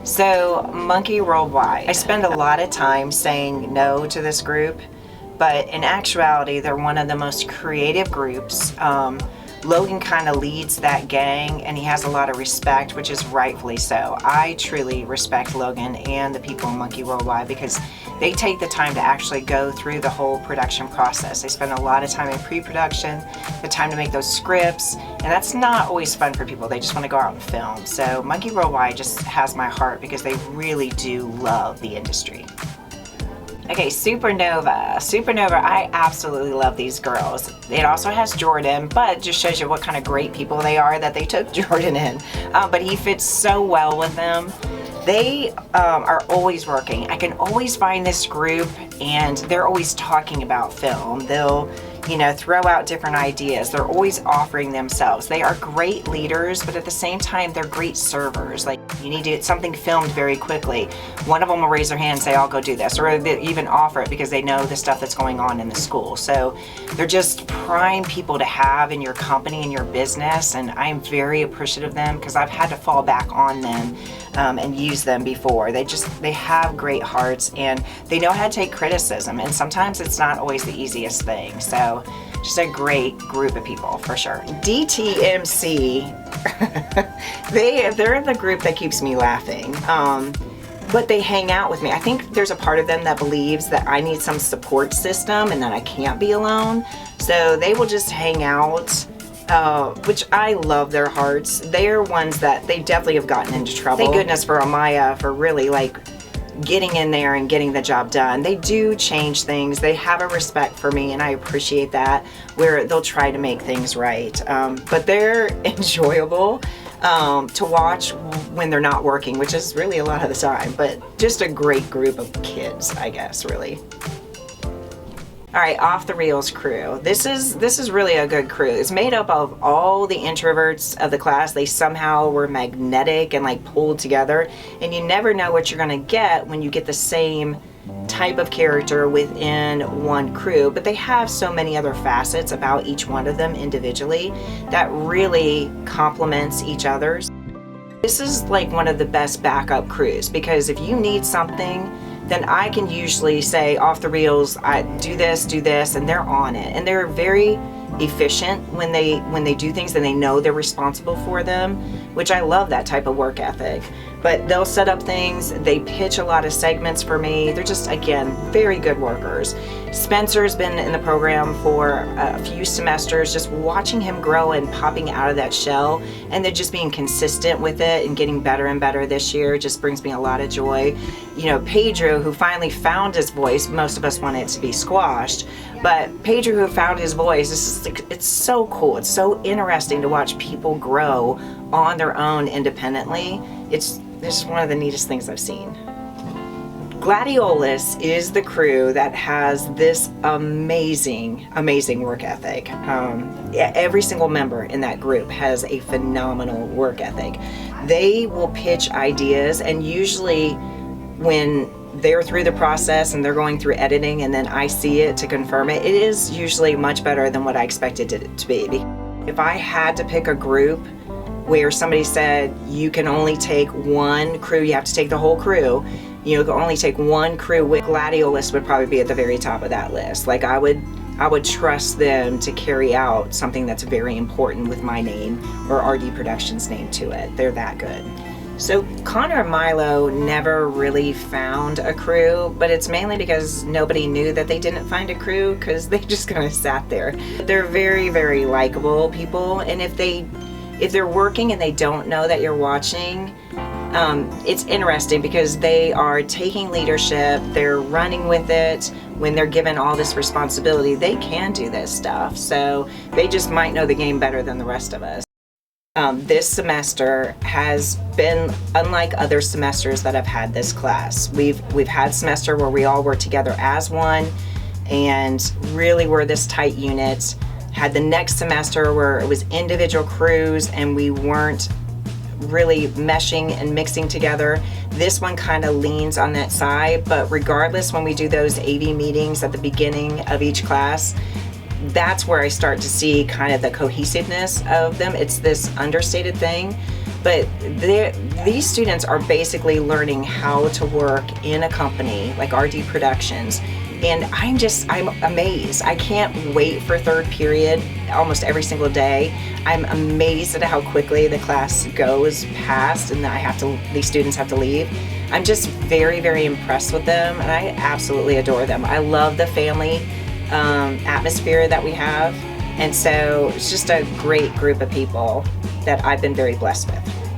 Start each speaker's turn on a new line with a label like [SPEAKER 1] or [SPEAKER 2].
[SPEAKER 1] So Monkey Worldwide, I spend a lot of time saying no to this group, but in actuality, they're one of the most creative groups. Logan kind of leads that gang, and he has a lot of respect, which is rightfully so. I truly respect Logan and the people in Monkey Worldwide because they take the time to actually go through the whole production process. They spend a lot of time in pre-production, the time to make those scripts, and that's not always fun for people. They just want to go out and film. So Monkey Worldwide just has my heart because they really do love the industry. Okay, Supernova. Supernova, I absolutely love these girls. It also has Jordan, but it just shows you what kind of great people they are that they took Jordan in. But he fits so well with them. They are always working. I can always find this group and they're always talking about film. They'll, you know, throw out different ideas. They're always offering themselves. They are great leaders, but at the same time, they're great servers. Like, you need to get something filmed very quickly. One of them will raise their hand and say, I'll go do this, or they even offer it because they know the stuff that's going on in the school. So they're just prime people to have in your company and your business, and I'm very appreciative of them because I've had to fall back on them and use them before. They have great hearts and they know how to take criticism, and sometimes it's not always the easiest thing. So just a great group of people for sure. DTMC, they're the group that keeps me laughing. But they hang out with me. I think there's a part of them that believes that I need some support system and that I can't be alone. So they will just hang out, which I love their hearts. They're ones that they definitely have gotten into trouble. Thank goodness for Amaya for really like getting in there and getting the job done. They do change things. They have a respect for me, and I appreciate that, where they'll try to make things right. But they're enjoyable to watch when they're not working, which is really a lot of the time, but just a great group of kids, I guess, really. All right, Off the Reels crew. This is really a good crew. It's made up of all the introverts of the class. They somehow were magnetic and like pulled together, and you never know what you're gonna get when you get the same type of character within one crew, but they have so many other facets about each one of them individually that really complements each other's. This is like one of the best backup crews because if you need something, then I can usually say off the reels, I do this, and they're on it. And they're very efficient when they do things and they know they're responsible for them, which I love that type of work ethic. But they'll set up things, they pitch a lot of segments for me. They're just, again, very good workers. Spencer's been in the program for a few semesters, just watching him grow and popping out of that shell, and then just being consistent with it and getting better and better this year just brings me a lot of joy. You know, Pedro, who finally found his voice, most of us want it to be squashed, but Pedro, who found his voice, it's so cool. It's so interesting to watch people grow on their own independently. It's one of the neatest things I've seen. Gladiolus is the crew that has this amazing work ethic. Every single member in that group has a phenomenal work ethic. They will pitch ideas, and usually when they're through the process and they're going through editing and then I see it to confirm it, it is usually much better than what I expected it to be. If I had to pick a group where somebody said you can only take one crew, you have to take the whole crew, you can only take one crew, with Gladiolus would probably be at the very top of that list. Like I would trust them to carry out something that's very important with my name or RD Productions name to it. They're that good. So Connor and Milo never really found a crew, but it's mainly because nobody knew that they didn't find a crew because they just kind of sat there. They're very likable people, and if they're working and they don't know that you're watching, it's interesting because they are taking leadership, they're running with it. When they're given all this responsibility, they can do this stuff. So they just might know the game better than the rest of us. This semester has been unlike other semesters that I've had this class. We've had a semester where we all work together as one and really were this tight unit. Had the next semester where it was individual crews and we weren't really meshing and mixing together. This one kind of leans on that side, but regardless, when we do those AV meetings at the beginning of each class, that's where I start to see kind of the cohesiveness of them. It's this understated thing, But these students are basically learning how to work in a company like RD Productions. And I'm amazed. I can't wait for third period almost every single day. I'm amazed at how quickly the class goes past and these students have to leave. I'm just very, very impressed with them, and I absolutely adore them. I love the family atmosphere that we have. And so it's just a great group of people that I've been very blessed with.